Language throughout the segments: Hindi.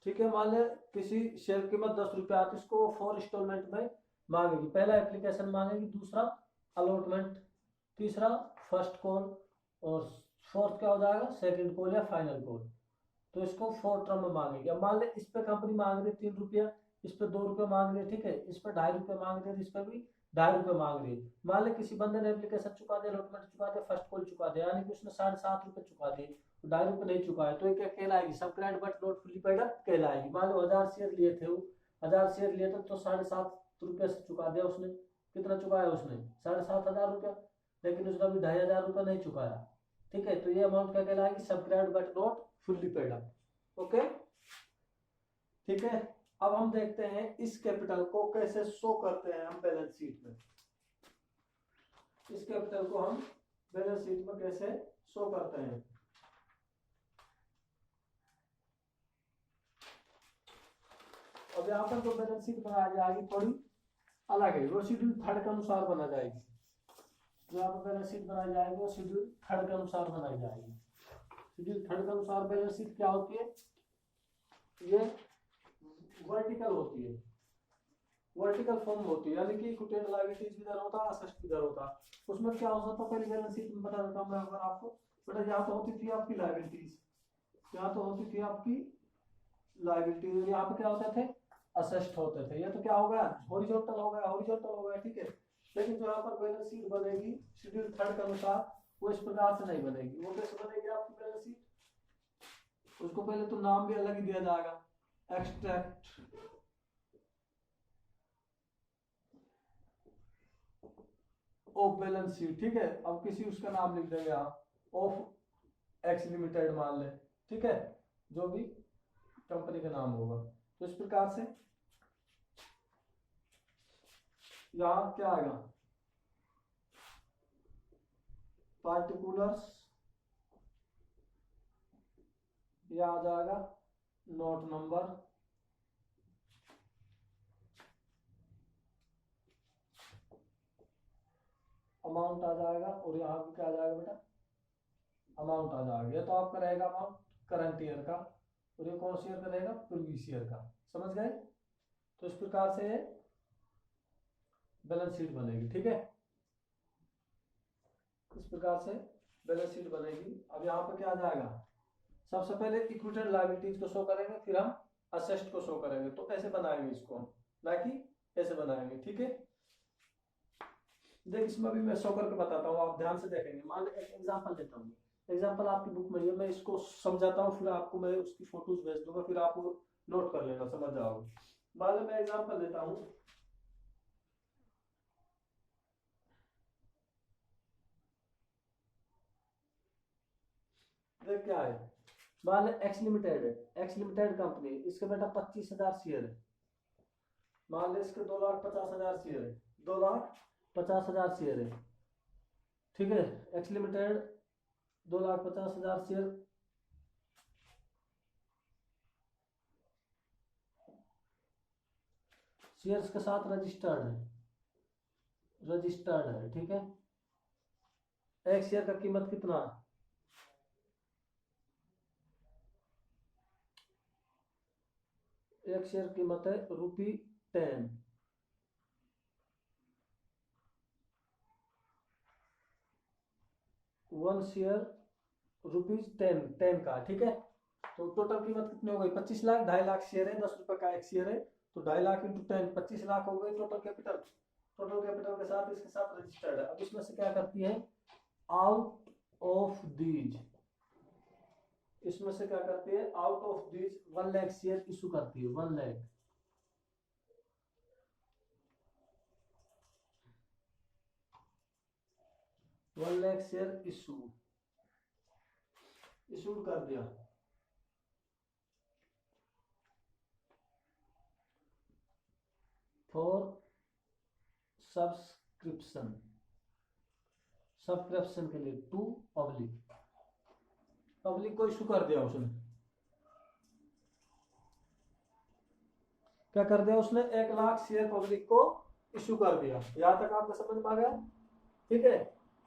ठीक है, मान ले किसी शेयर की कीमत 10 रुपया आती है, इसको 4 इंस्टॉलमेंट में मांगेगी। पहला एप्लीकेशन मांगेगी, दूसरा अलॉटमेंट, तीसरा फर्स्ट कॉल, और फोर्थ क्या हो जाएगा, सेकंड कॉल या फाइनल कॉल। तो इसको 4 टर्म में मांगेगी। अब मान ले इस पे कंपनी मांग रही है 3 रुपया, इस पे 2 रुपये मांग रही है, ठीक है, इस पे 2.5 रुपये मांग रही है, इस पे भी 2.5 रुपये मांग रही है। मान ले किसी बंदे ने एप्लीकेशन चुका दिया, अलॉटमेंट चुका दिया, फर्स्ट कॉल चुका दिया, यानी कि उसने 7.5 रुपये चुका दिए, तो 2.5 रुपये नहीं चुका है, तो ये क्या कहलाएगी, subscribed but not fully paid up कहलाएगी। मान लो 1000 शेयर लिए थे, वो 1000 शेयर लिए थे, तो 7.5 रुपये से चुका दिया उसने। कितना चुकाया उसने, 7,500 रुपया, लेकिन उसने अभी 2,500 रुपया नहीं चुकाया। ठीक है, तो ये अमाउंट क्या कहलाएगी, subscribed but not fully paid up. Okay, ठीक है। अब हम देखते हैं इस कैपिटल को कैसे शो करते हैं हम बैलेंस शीट में। इस कैपिटल को हम बैलेंस शीट में कैसे शो करते हैं। अब यहाँ पर जो बैलेंस शीट बनाई जाएगी थोड़ी अलग है, वो शेड्यूल थर्ड के अनुसार बना जाएगी। जो यहाँ पर बैलेंस शीट बनाई जाएगी वो शेड्यूल थर्ड के अनुसार बनाई जाएगी। शेड्यूल थर्ड के अनुसार बैलेंस शीट क्या होती है, ये वर्टिकल होती है, वर्टिकल फॉर्म होती है, यानी कि इक्विटेड लायबिलिटीज भी इधर होता है, असेट्स भी इधर होता है। उसमें क्या होता था, पहले बैलेंस शीट में बता देता हूं मैं अगर आपको। बेटा यहाँ तो होती थी आपकी लायबिलिटीज, यहाँ तो होती थी आपकी लायबिलिटीज, यहाँ पे क्या होते थे, असेट्स होते थे। ये तो क्या हो गया, हॉरिजॉन्टल हो गया, हॉरिजॉन्टल हो गया, ठीक है। लेकिन जो यहाँ पर बैलेंस शीट बनेगी शेड्यूल थर्ड के अनुसार, वो इस प्रकार से नहीं बनेगी। वो कैसे बनेगी आपकी बैलेंस शीट, उसको पहले तो नाम भी अलग ही दिया जाएगा, एक्सट्रैक्ट ऑफ बैलेंस शीट, ठीक है। अब किसी उसका नाम लिख देंगे आप, ऑफ एक्स लिमिटेड मान ले, ठीक है, जो भी कंपनी का नाम होगा। तो इस प्रकार से यहां क्या आएगा, पार्टिकुलर्स, यह आ जाएगा नोट नंबर, अमाउंट आ जाएगा, और यहाँ भी क्या आ जाएगा बेटा, अमाउंट आ जाएगा। ये तो आपका रहेगा अमाउंट करंट ईयर का, और ये कौन सी ईयर का रहेगा, प्रीवियस ईयर का। समझ गए। तो इस प्रकार से ये बैलेंस शीट बनेगी, ठीक है, इस प्रकार से बैलेंस शीट बनेगी। अब यहाँ पे क्या आ जाएगा, सबसे पहले इक्विटेड लायबिलिटीज को शो करेंगे, फिर हम असेट्स को शो करेंगे। तो ऐसे बनाएंगे इसको हम, ना कि ऐसे बनाएंगे, ठीक है। देख इसमें भी मैं शो करके बताता हूँ, आप ध्यान से देखेंगे। मान लो एक एग्जांपल देता हूँ, एग्जांपल आपकी बुक में है, मैं इसको समझाता हूँ, फिर आपको मैं उसकी फोटोज भेज दूंगा, फिर आप नोट कर लेना, समझ जाओगे। मान लो मैं एग्जांपल देता हूँ, देख क्या है, मान लो एक्स लिमिटेड है, एक्स लिमिटेड कंपनी, इसके बेटा 25,000 शेयर है। मान लो इसके 2,50,000 शेयर है, 2,50,000 शेयर है, ठीक है। एक्स लिमिटेड 2,50,000 शेयर, शेयर्स के साथ रजिस्टर्ड है, रजिस्टर्ड है, ठीक है। एक शेयर का कीमत कितना है, एक शेयर कीमत है ₹10। वन शेयर ₹10 का, ठीक है। तो टोटल कीमत कितनी हो गई, 25 लाख, 2.5 लाख शेयर है, 10 रुपए का एक शेयर है, तो 2.5 लाख इंटू 10, 25 लाख हो गई टोटल कैपिटल। टोटल कैपिटल के साथ इसके साथ रजिस्टर्ड है। अब इसमें से क्या करती है, आउट ऑफ दीज, इसमें से क्या करती है, out of these 1 lakh share issue करती है, 1 लाख, 1 लाख शेयर इशूड कर दिया। फॉर सब्सक्रिप्शन, सब्सक्रिप्शन के लिए टू पब्लिक, पब्लिक को इशू कर दिया उसने, क्या कर दिया उसने, 1 लाख शेयर पब्लिक को इशू कर दिया। यहां तक आपको समझ में आ गया, ठीक है।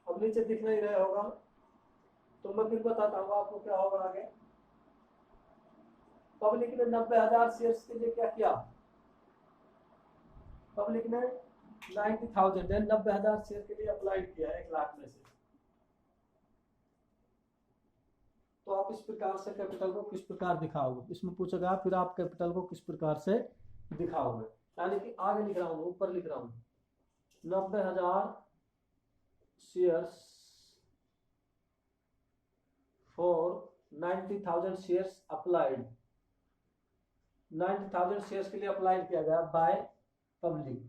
अब नीचे दिख नहीं रहा होगा, तो मैं फिर बताता हूँ आपको क्या होगा आगे। पब्लिक ने 90,000 शेयर्स के लिए क्या किया, पब्लिक ने 90,000 यानी 90,000 शेयर के लिए अप्लाइड किया 1 लाख में से। तो आप इस प्रकार से कैपिटल को किस प्रकार दिखाओगे, इसमें पूछा गया फिर आप कैपिटल को किस प्रकार से दिखाओगे। यानी कि आगे लिख रहा हूँ, ऊपर लिख रहा हूँ 90,000 shares for 90,000 shares applied, 90,000 shares के लिए अप्लाई किया गया बाय पब्लिक,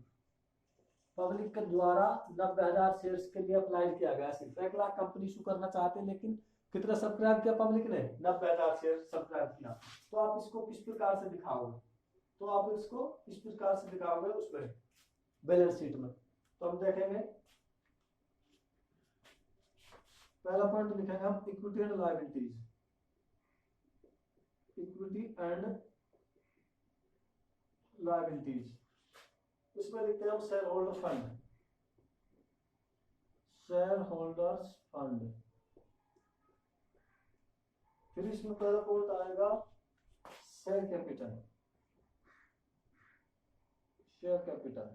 पब्लिक के द्वारा 90,000 शेयर्स के लिए अप्लाई किया गया। सिर्फ 1 लाख कंपनी इशू करना चाहते हैं, लेकिन कितना सब्सक्राइब किया पब्लिक ने, 90,000 शेयर सब्सक्राइब किया। तो आप इसको किस प्रकार से दिखाओगे, तो आप इसको किस प्रकार से दिखाओगे उसमें बैलेंस शीट में। तो हम देखेंगे पहला पॉइंट लिखेंगे हम equity and liabilities, equity and liabilities. इसमें लिखते हैं हम share holder fund, share holders fund. फिर इसमें पहला पॉइंट आएगा शेयर कैपिटल, शेयर कैपिटल।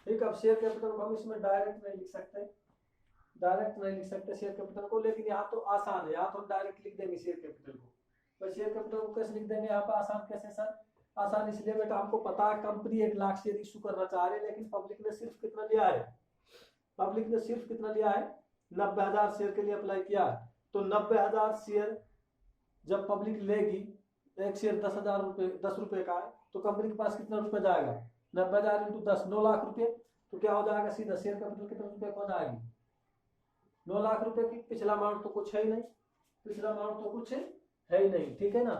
ठीक, अब शेयर कैपिटल को हम इसमें डायरेक्ट नहीं लिख सकते, डायरेक्ट नहीं लिख सकते शेयर कैपिटल को, लेकिन यहाँ तो आसान है, यहाँ तो हम डायरेक्ट लिख देंगे शेयर कैपिटल को। पर शेयर कैपिटल को कैसे लिख देंगे यहाँ पर आसान कैसे सर, आसान इसलिए बेटा हमको पता है कंपनी 1 लाख शेयर इशू करना चाह रही है, लेकिन पब्लिक ने सिर्फ कितना लिया है, पब्लिक ने सिर्फ कितना लिया है 90,000 शेयर के लिए अप्लाई किया है। तो 90,000 शेयर जब पब्लिक लेगी, एक शेयर 10,000 रुपये 10 रुपये का है, तो कंपनी के पास कितना रुपये जाएगा, 90,000 इंटू 10 9 लाख रुपये। तो क्या हो जाएगा सीधा शेयर कैपिटल कितने रुपये हो जाएगी, 9 लाख रुपए की। पिछला अमाउंट तो कुछ है ही नहीं, पिछला अमाउंट तो कुछ है ही नहीं, ठीक है ना,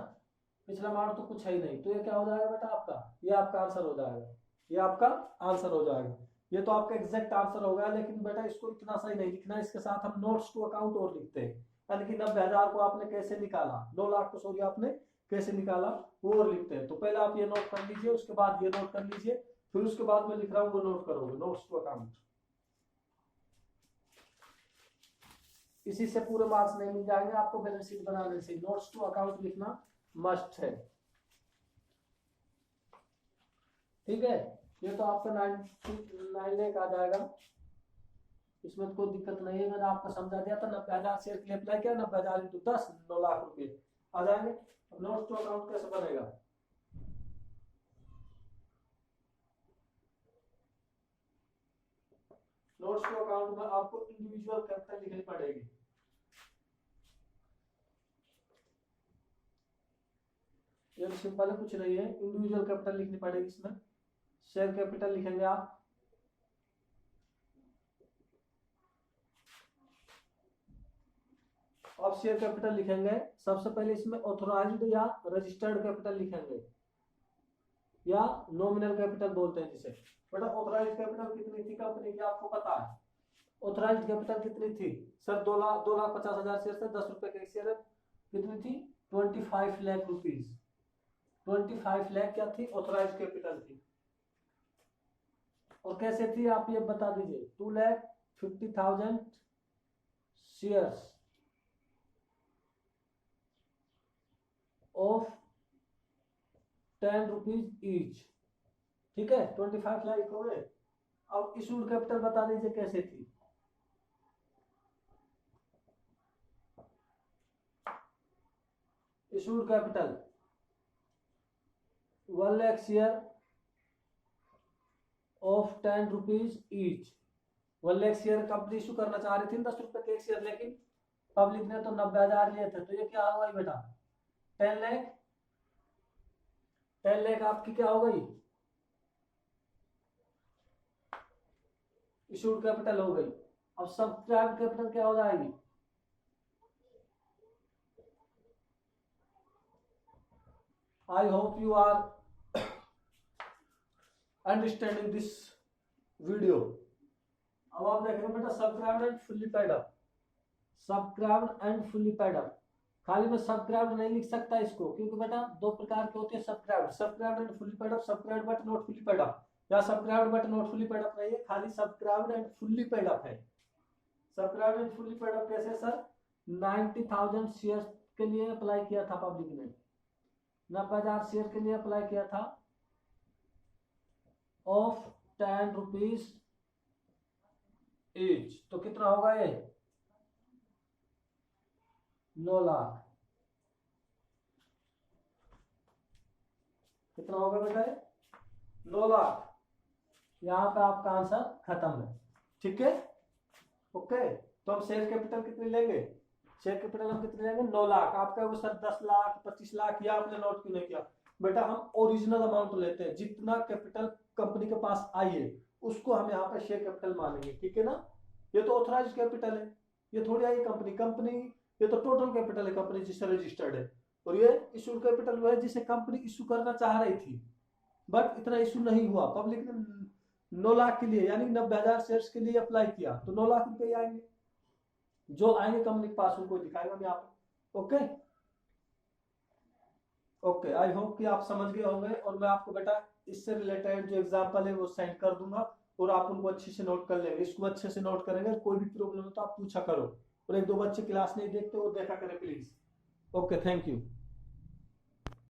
पिछला अमाउंट तो कुछ है ही नहीं। तो ये क्या हो जाएगा बेटा आपका, ये आपका आंसर हो जाएगा, ये आपका आंसर हो जाएगा। ये तो आपका एग्जैक्ट आंसर हो गया, लेकिन बेटा इसको इतना सही नहीं लिखना, इसके साथ हम नोट्स टू अकाउंट और लिखते हैं। यानी कि 90,000 को आपने कैसे निकाला, 9 लाख को सॉरी आपने कैसे निकाला वो और लिखते हैं। तो पहले आप ये नोट कर लीजिए, उसके बाद ये नोट कर लीजिए, फिर उसके बाद मैं लिख रहा हूँ वो नोट करोगे, नोट्स टू अकाउंट। इसी से पूरे मार्क्स नहीं मिल जाएंगे आपको, बैलेंस शीट बनाने से नोट्स टू अकाउंट लिखना मस्ट है। ठीक है, ये तो आपका 9 आ जाएगा, इसमें तो कोई दिक्कत नहीं है, मैंने आपको समझा दिया था। 90,000 शेयर के लिए अप्लाई किया, 90,000 इंटू 10 9 लाख रुपए आ जाएंगे। अब नोट्स टू अकाउंट कैसे बनेगा, नोट्स टू अकाउंट में आपको इंडिविजुअल कैपिटल लिखनी पड़ेगी। ये तो सिंपल है, कुछ नहीं है, इंडिविजुअल कैपिटल लिखनी पड़ेगी इसमें। शेयर कैपिटल लिखेंगे आप, अब शेयर कैपिटल लिखेंगे सबसे पहले इसमें ऑथोराइज्ड या रजिस्टर्ड कैपिटल लिखेंगे, या नॉमिनल कैपिटल बोलते हैं जिसे। बेटा ऑथराइज्ड कैपिटल कितनी थी कंपनी की आपको पता है, ऑथराइज्ड कैपिटल कितनी थी सर, 2,50,000 शेयर से 10 रुपए के शेयर कितनी थी, 25 लाख रुपीज, 25 लाख क्या थी, ऑथराइज्ड कैपिटल थी। और कैसे थी आप ये बता दीजिए, 2,50,000 शेयर्स ऑफ 10 रुपीज ईच, ठीक है, 25 लाख हो गए। अब इशूड कैपिटल बता दीजिए कैसे थी, issued capital 1 lakh share of 10 rupees each, 1 lakh share company issue करना चाह रही थी 10 रुपए के एक शेयर, लेकिन पब्लिक ने तो 90,000 लिए थे, तो ये क्या होगा बेटा 10 लाख, 10 लाख आपकी क्या हो गई इशूड कैपिटल हो गई। अब सब्सक्राइब कैपिटल क्या हो जाएगी, I hope you are understanding this video. अब आप देखेंगे बेटा subscribed and fully paid up, subscribed and fully paid up, खाली मैं सब्सक्राइब्ड नहीं लिख सकता इसको, क्योंकि बेटा 2 प्रकार के होते हैं subscribed, subscribed and fully paid up, subscribed but not fully paid up, या subscribed but not fully paid up नहीं है, खाली subscribed and fully paid up है। Subscribed and fully paid up कैसे सर, 90,000 शेयर के लिए अप्लाई किया था पब्लिक ने, 90,000 शेयर के लिए अप्लाई किया था ऑफ 10 रुपीज ईच, तो कितना होगा ये 9 लाख। कितना होगा बेटा 9 लाख। यहाँ पे आपका आंसर खत्म है, ठीक है। ओके, तो हम शेयर कैपिटल कितनी लेंगे, शेयर कैपिटल हम कितने लेंगे 9 लाख। आप कहोगे सर 10 लाख 25 लाख, या आपने नोट क्यों नहीं किया। बेटा हम ओरिजिनल अमाउंट लेते हैं, जितना कैपिटल कंपनी के पास आई है उसको हम यहाँ पे शेयर कैपिटल मानेंगे, ठीक है ना। ये तो ऑथराइज कैपिटल है, ये थोड़ी आई कंपनी, ये तो टोटल कैपिटल है कंपनी जिससे रजिस्टर्ड है, और ये इशू कैपिटल वो है जिसे कंपनी इशू करना चाह रही थी बट इतना इशू नहीं हुआ। पब्लिक ने 9 लाख के लिए यानी 90,000 शेयर्स के लिए अप्लाई किया, तो 9 लाख रुपए आएंगे, जो आएंगे कंपनी के पास उनको दिखाएगा मैं आपको। ओके ओके, आई होप कि आप समझ गए होंगे, और मैं आपको बेटा इससे रिलेटेड जो एग्जांपल है वो सेंड कर दूंगा, और आप उनको अच्छे से नोट कर लेंगे, इसको अच्छे से नोट करेंगे। कोई भी प्रॉब्लम हो तो आप पूछा करो, और 1-2 बच्चे क्लास नहीं देखते वो देखा करें प्लीज। Okay, thank you.